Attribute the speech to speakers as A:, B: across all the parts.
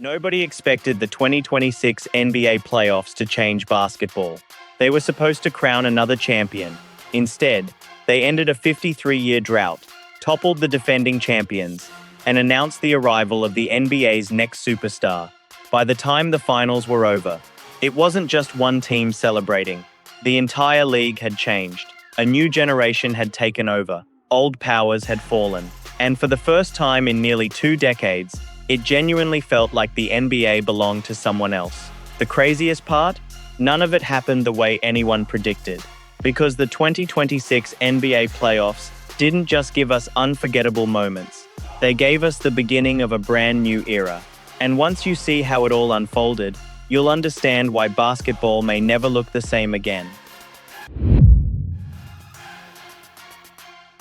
A: Nobody expected the 2026 NBA playoffs to change basketball. They were supposed to crown another champion. Instead, they ended a 53-year drought, toppled the defending champions, and announced the arrival of the NBA's next superstar. By the time the finals were over, it wasn't just one team celebrating. The entire league had changed. A new generation had taken over. Old powers had fallen. And for the first time in nearly 2 decades, it genuinely felt like the NBA belonged to someone else. The craziest part? None of it happened the way anyone predicted. Because the 2026 NBA playoffs didn't just give us unforgettable moments. They gave us the beginning of a brand new era. And once you see how it all unfolded, you'll understand why basketball may never look the same again.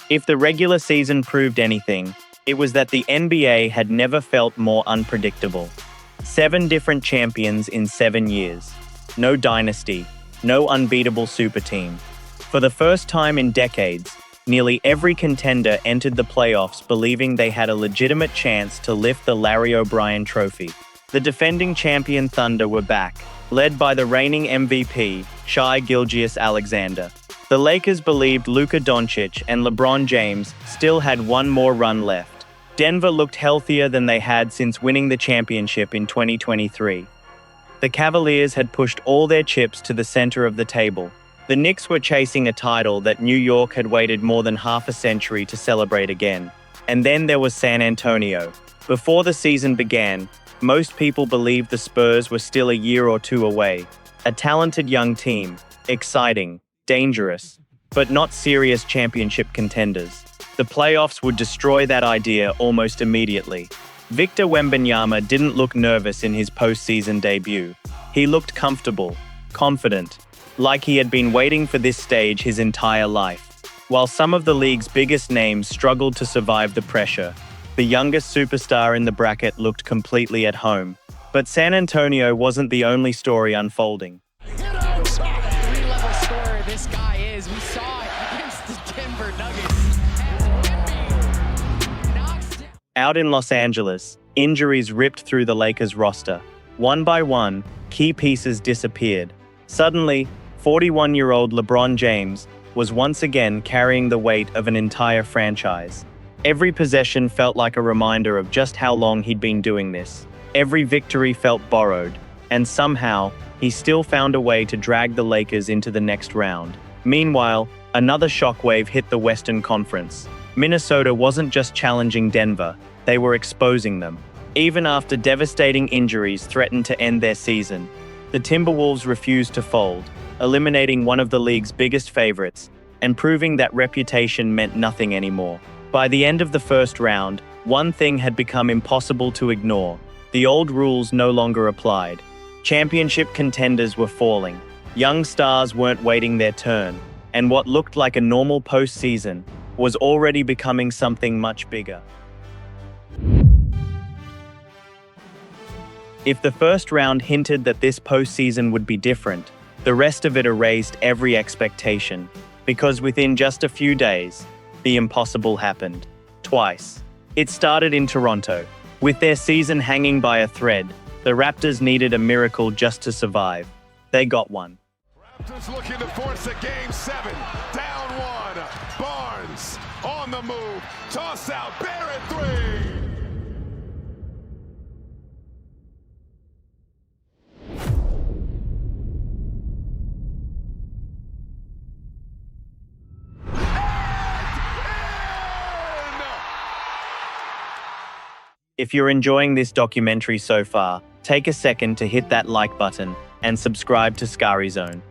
A: If the regular season proved anything, it was that the NBA had never felt more unpredictable. 7 different champions in 7 years. No dynasty, no unbeatable super team. For the first time in decades, nearly every contender entered the playoffs believing they had a legitimate chance to lift the Larry O'Brien trophy. The defending champion Thunder were back, led by the reigning MVP, Shai Gilgeous-Alexander. The Lakers believed Luka Doncic and LeBron James still had one more run left. Denver looked healthier than they had since winning the championship in 2023. The Cavaliers had pushed all their chips to the center of the table. The Knicks were chasing a title that New York had waited more than half a century to celebrate again. And then there was San Antonio. Before the season began, most people believed the Spurs were still a year or two away. A talented young team, exciting, dangerous, but not serious championship contenders. The playoffs would destroy that idea almost immediately. Victor Wembanyama didn't look nervous in his postseason debut. He looked comfortable, confident, like he had been waiting for this stage his entire life. While some of the league's biggest names struggled to survive the pressure, the youngest superstar in the bracket looked completely at home. But San Antonio wasn't the only story unfolding.
B: Three-level scorer this guy is. We saw it against the Denver Nuggets.
A: Out in Los Angeles, injuries ripped through the Lakers roster. One by one, key pieces disappeared. Suddenly, 41-year-old LeBron James was once again carrying the weight of an entire franchise. Every possession felt like a reminder of just how long he'd been doing this. Every victory felt borrowed, and somehow, he still found a way to drag the Lakers into the next round. Meanwhile, another shockwave hit the Western Conference. Minnesota wasn't just challenging Denver, they were exposing them. Even after devastating injuries threatened to end their season, the Timberwolves refused to fold, eliminating one of the league's biggest favorites, and proving that reputation meant nothing anymore. By the end of the first round, one thing had become impossible to ignore. The old rules no longer applied. Championship contenders were falling. Young stars weren't waiting their turn, and what looked like a normal postseason was already becoming something much bigger. If the first round hinted that this postseason would be different, the rest of it erased every expectation, because within just a few days, the impossible happened. Twice. It started in Toronto. With their season hanging by a thread, the Raptors needed a miracle just to survive. They got one.
C: Raptors looking to force a game 7. Down 1. Barnes on the move. Toss out. Barrett 3.
A: If you're enjoying this documentary so far, take a second to hit that like button and subscribe to Scary Zone.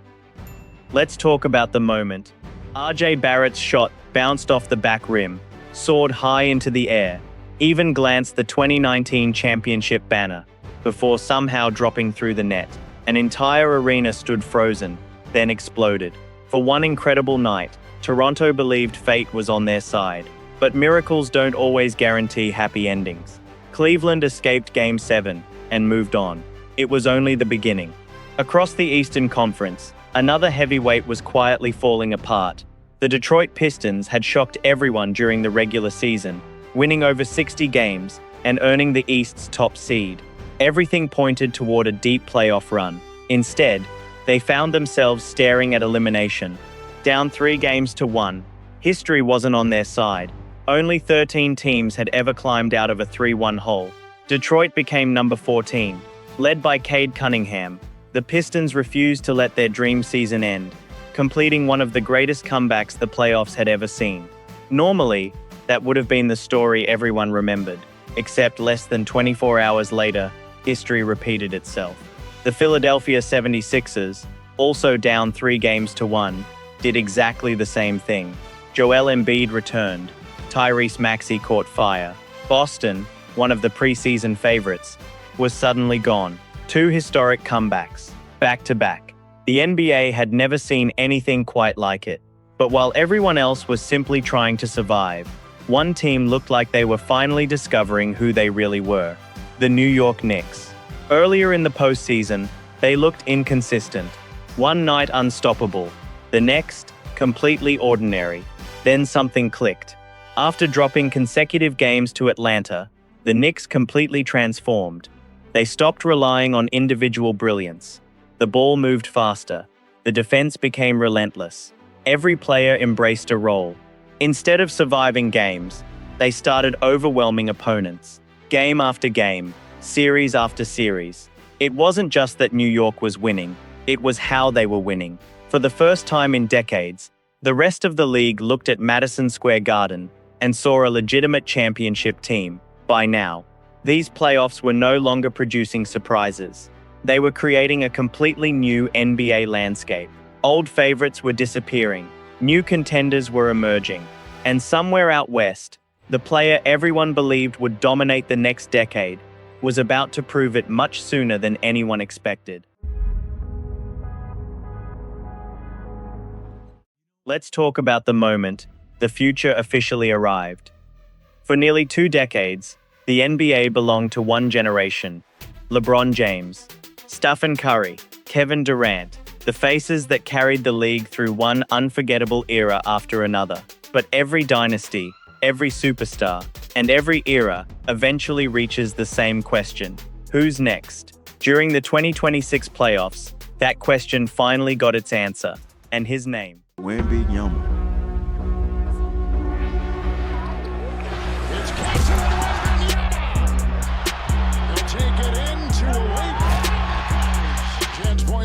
A: Let's talk about the moment. RJ Barrett's shot bounced off the back rim, soared high into the air, even glanced the 2019 championship banner, before somehow dropping through the net. An entire arena stood frozen, then exploded. For one incredible night, Toronto believed fate was on their side. But miracles don't always guarantee happy endings. Cleveland escaped Game 7 and moved on. It was only the beginning. Across the Eastern Conference, another heavyweight was quietly falling apart. The Detroit Pistons had shocked everyone during the regular season, winning over 60 games and earning the East's top seed. Everything pointed toward a deep playoff run. Instead, they found themselves staring at elimination. Down 3-1. History wasn't on their side. Only 13 teams had ever climbed out of a 3-1 hole. Detroit became number 14. Led by Cade Cunningham, the Pistons refused to let their dream season end, completing one of the greatest comebacks the playoffs had ever seen. Normally, that would have been the story everyone remembered, except less than 24 hours later, history repeated itself. The Philadelphia 76ers, also down 3-1, did exactly the same thing. Joel Embiid returned. Tyrese Maxey caught fire. Boston, one of the preseason favorites, was suddenly gone. 2 historic comebacks, back-to-back. The NBA had never seen anything quite like it. But while everyone else was simply trying to survive, one team looked like they were finally discovering who they really were: the New York Knicks. Earlier in the postseason, they looked inconsistent. One night unstoppable, the next, completely ordinary. Then something clicked. After dropping consecutive games to Atlanta, the Knicks completely transformed. They stopped relying on individual brilliance. The ball moved faster. The defense became relentless. Every player embraced a role. Instead of surviving games, they started overwhelming opponents. Game after game, series after series. It wasn't just that New York was winning, it was how they were winning. For the first time in decades, the rest of the league looked at Madison Square Garden and saw a legitimate championship team. By now, these playoffs were no longer producing surprises. They were creating a completely new NBA landscape. Old favorites were disappearing, new contenders were emerging, and somewhere out west, the player everyone believed would dominate the next decade was about to prove it much sooner than anyone expected. Let's talk about the moment the future officially arrived. For nearly 2 decades, the NBA belonged to one generation: LeBron James, Stephen Curry, Kevin Durant, the faces that carried the league through one unforgettable era after another. But every dynasty, every superstar, and every era eventually reaches the same question: who's next? During the 2026 playoffs, that question finally got its answer, and his name:
D: Wembanyama.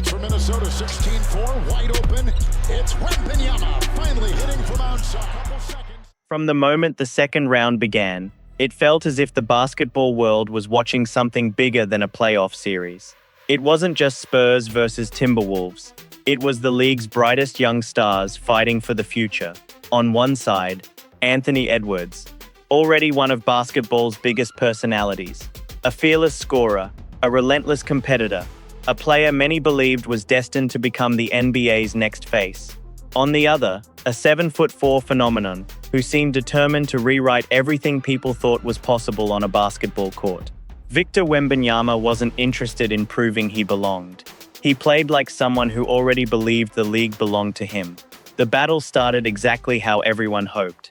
C: For Minnesota, 16-4, wide open. It's Wembanyama finally hitting from outside.
A: From the moment the second round began, it felt as if the basketball world was watching something bigger than a playoff series. It wasn't just Spurs versus Timberwolves. It was the league's brightest young stars fighting for the future. On one side, Anthony Edwards, already one of basketball's biggest personalities, a fearless scorer, a relentless competitor, a player many believed was destined to become the NBA's next face. On the other, a 7'4" phenomenon who seemed determined to rewrite everything people thought was possible on a basketball court. Victor Wembanyama wasn't interested in proving he belonged. He played like someone who already believed the league belonged to him. The battle started exactly how everyone hoped.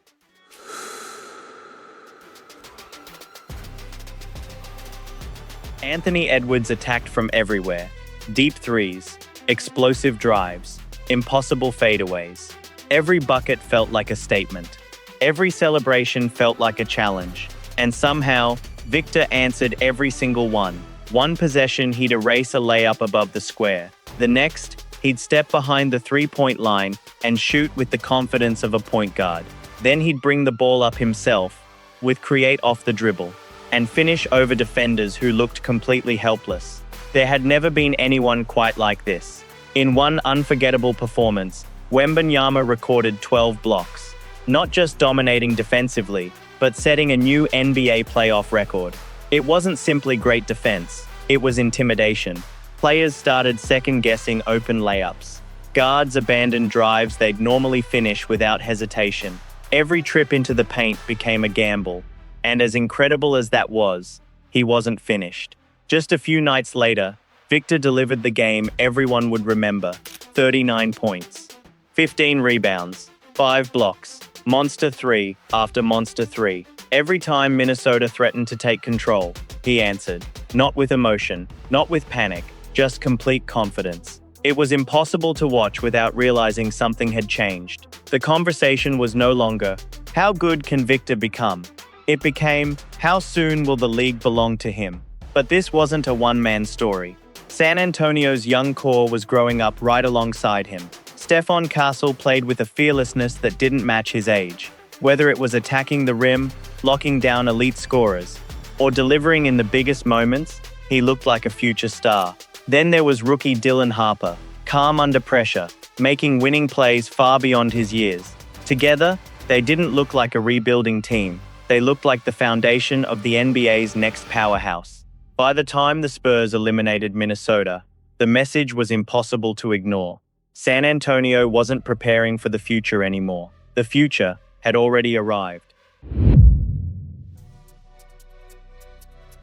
A: Anthony Edwards attacked from everywhere. Deep threes, explosive drives, impossible fadeaways. Every bucket felt like a statement. Every celebration felt like a challenge. And somehow, Victor answered every single one. One possession, he'd erase a layup above the square. The next, he'd step behind the three-point line and shoot with the confidence of a point guard. Then he'd bring the ball up himself, with create off the dribble, and finish over defenders who looked completely helpless. There had never been anyone quite like this. In one unforgettable performance, Wembanyama recorded 12 blocks, not just dominating defensively, but setting a new NBA playoff record. It wasn't simply great defense, it was intimidation. Players started second-guessing open layups. Guards abandoned drives they'd normally finish without hesitation. Every trip into the paint became a gamble. And as incredible as that was, he wasn't finished. Just a few nights later, Victor delivered the game everyone would remember: 39 points, 15 rebounds, 5 blocks, monster 3 after monster 3. Every time Minnesota threatened to take control, he answered. Not with emotion, not with panic, just complete confidence. It was impossible to watch without realizing something had changed. The conversation was no longer, how good can Victor become? It became, how soon will the league belong to him? But this wasn't a one-man story. San Antonio's young core was growing up right alongside him. Stephon Castle played with a fearlessness that didn't match his age. Whether it was attacking the rim, locking down elite scorers, or delivering in the biggest moments, he looked like a future star. Then there was rookie Dylan Harper, calm under pressure, making winning plays far beyond his years. Together, they didn't look like a rebuilding team. They looked like the foundation of the NBA's next powerhouse. By the time the Spurs eliminated Minnesota, the message was impossible to ignore. San Antonio wasn't preparing for the future anymore. The future had already arrived.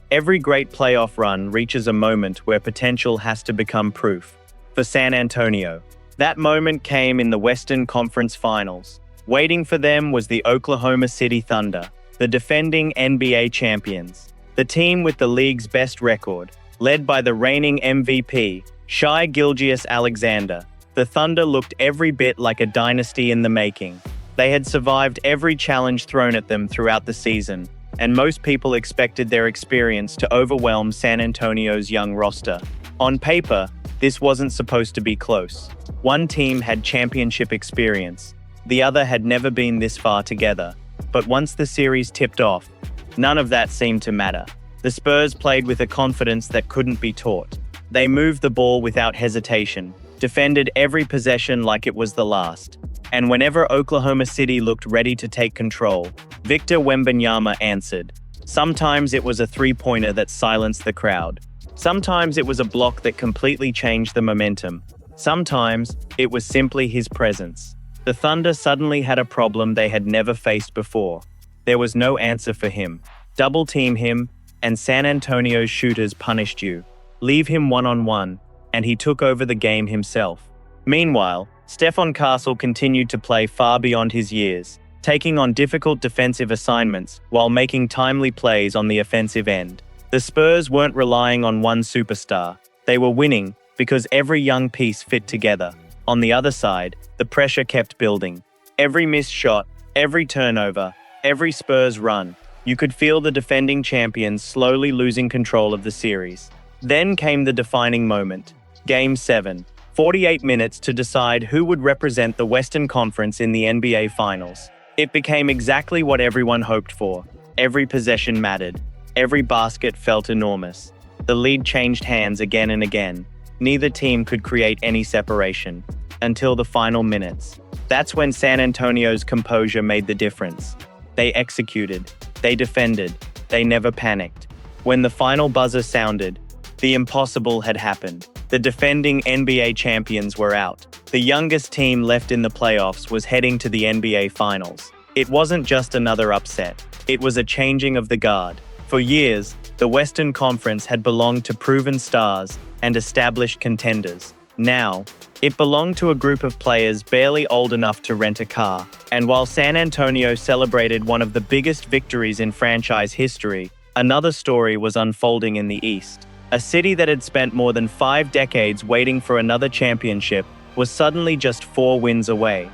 A: Every great playoff run reaches a moment where potential has to become proof. For San Antonio, that moment came in the Western Conference Finals. Waiting for them was the Oklahoma City Thunder, the defending NBA champions. The team with the league's best record, led by the reigning MVP, Shai Gilgeous-Alexander. The Thunder looked every bit like a dynasty in the making. They had survived every challenge thrown at them throughout the season, and most people expected their experience to overwhelm San Antonio's young roster. On paper, this wasn't supposed to be close. One team had championship experience, the other had never been this far together. But once the series tipped off, none of that seemed to matter. The Spurs played with a confidence that couldn't be taught. They moved the ball without hesitation, defended every possession like it was the last. And whenever Oklahoma City looked ready to take control, Victor Wembanyama answered. Sometimes it was a three-pointer that silenced the crowd. Sometimes it was a block that completely changed the momentum. Sometimes it was simply his presence. The Thunder suddenly had a problem they had never faced before. There was no answer for him. Double-team him, and San Antonio's shooters punished you. Leave him one-on-one, and he took over the game himself. Meanwhile, Stephon Castle continued to play far beyond his years, taking on difficult defensive assignments while making timely plays on the offensive end. The Spurs weren't relying on one superstar. They were winning because every young piece fit together. On the other side, the pressure kept building. Every missed shot, every turnover, every Spurs run, you could feel the defending champions slowly losing control of the series. Then came the defining moment. Game 7. 48 minutes to decide who would represent the Western Conference in the NBA Finals. It became exactly what everyone hoped for. Every possession mattered. Every basket felt enormous. The lead changed hands again and again. Neither team could create any separation until the final minutes. That's when San Antonio's composure made the difference. They executed. They defended. They never panicked. When the final buzzer sounded, the impossible had happened. The defending NBA champions were out. The youngest team left in the playoffs was heading to the NBA Finals. It wasn't just another upset. It was a changing of the guard. For years, the Western Conference had belonged to proven stars and established contenders. Now, it belonged to a group of players barely old enough to rent a car. And while San Antonio celebrated one of the biggest victories in franchise history, another story was unfolding in the East. A city that had spent more than 5 decades waiting for another championship was suddenly just 4 wins away.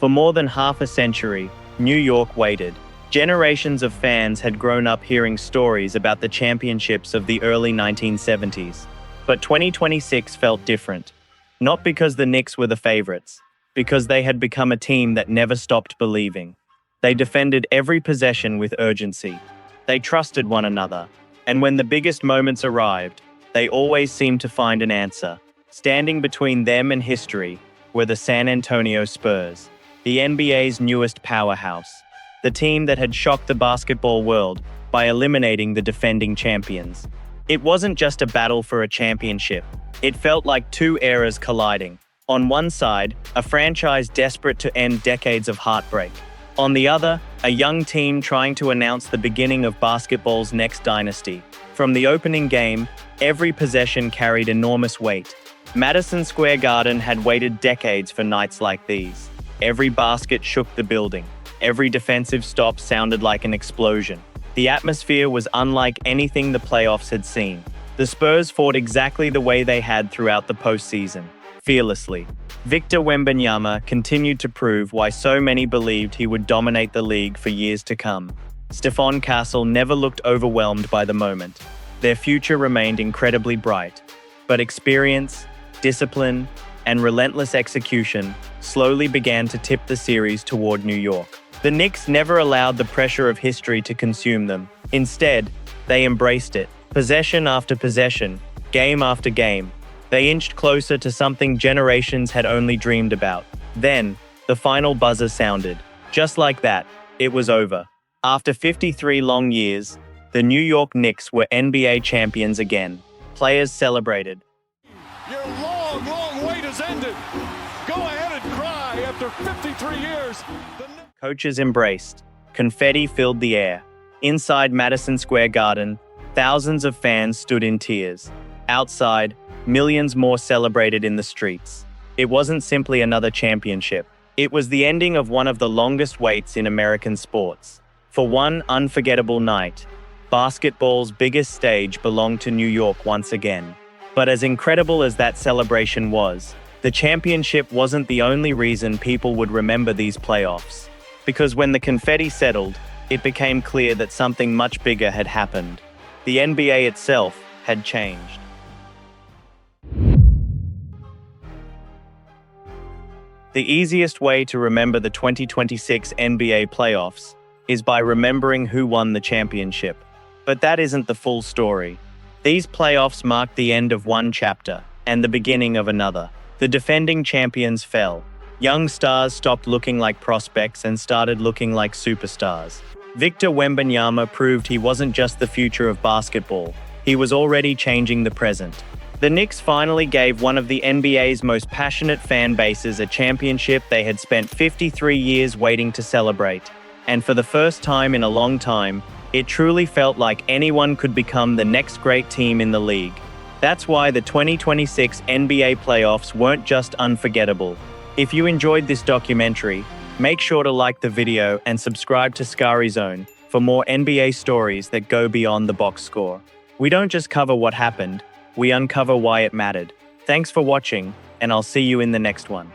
A: For more than half a century, New York waited. Generations of fans had grown up hearing stories about the championships of the early 1970s. But 2026 felt different. Not because the Knicks were the favorites, because they had become a team that never stopped believing. They defended every possession with urgency. They trusted one another. And when the biggest moments arrived, they always seemed to find an answer. Standing between them and history were the San Antonio Spurs, the NBA's newest powerhouse, the team that had shocked the basketball world by eliminating the defending champions. It wasn't just a battle for a championship. It felt like 2 eras colliding. On one side, a franchise desperate to end decades of heartbreak. On the other, a young team trying to announce the beginning of basketball's next dynasty. From the opening game, every possession carried enormous weight. Madison Square Garden had waited decades for nights like these. Every basket shook the building. Every defensive stop sounded like an explosion. The atmosphere was unlike anything the playoffs had seen. The Spurs fought exactly the way they had throughout the postseason, fearlessly. Victor Wembanyama continued to prove why so many believed he would dominate the league for years to come. Stephon Castle never looked overwhelmed by the moment. Their future remained incredibly bright. But experience, discipline, and relentless execution slowly began to tip the series toward New York. The Knicks never allowed the pressure of history to consume them. Instead, they embraced it. Possession after possession, game after game, they inched closer to something generations had only dreamed about. Then, the final buzzer sounded. Just like that, it was over. After 53 long years, the New York Knicks were NBA champions again. Players celebrated.
C: Your long wait has ended. Go ahead and cry after 53 years.
A: Coaches embraced. Confetti filled the air. Inside Madison Square Garden, thousands of fans stood in tears. Outside, millions more celebrated in the streets. It wasn't simply another championship. It was the ending of one of the longest waits in American sports. For one unforgettable night, basketball's biggest stage belonged to New York once again. But as incredible as that celebration was, the championship wasn't the only reason people would remember these playoffs. Because when the confetti settled, it became clear that something much bigger had happened. The NBA itself had changed. The easiest way to remember the 2026 NBA playoffs is by remembering who won the championship. But that isn't the full story. These playoffs marked the end of one chapter and the beginning of another. The defending champions fell. Young stars stopped looking like prospects and started looking like superstars. Victor Wembanyama proved he wasn't just the future of basketball. He was already changing the present. The Knicks finally gave one of the NBA's most passionate fan bases a championship they had spent 53 years waiting to celebrate. And for the first time in a long time, it truly felt like anyone could become the next great team in the league. That's why the 2026 NBA playoffs weren't just unforgettable. If you enjoyed this documentary, make sure to like the video and subscribe to Scary Zone for more NBA stories that go beyond the box score. We don't just cover what happened, we uncover why it mattered. Thanks for watching, and I'll see you in the next one.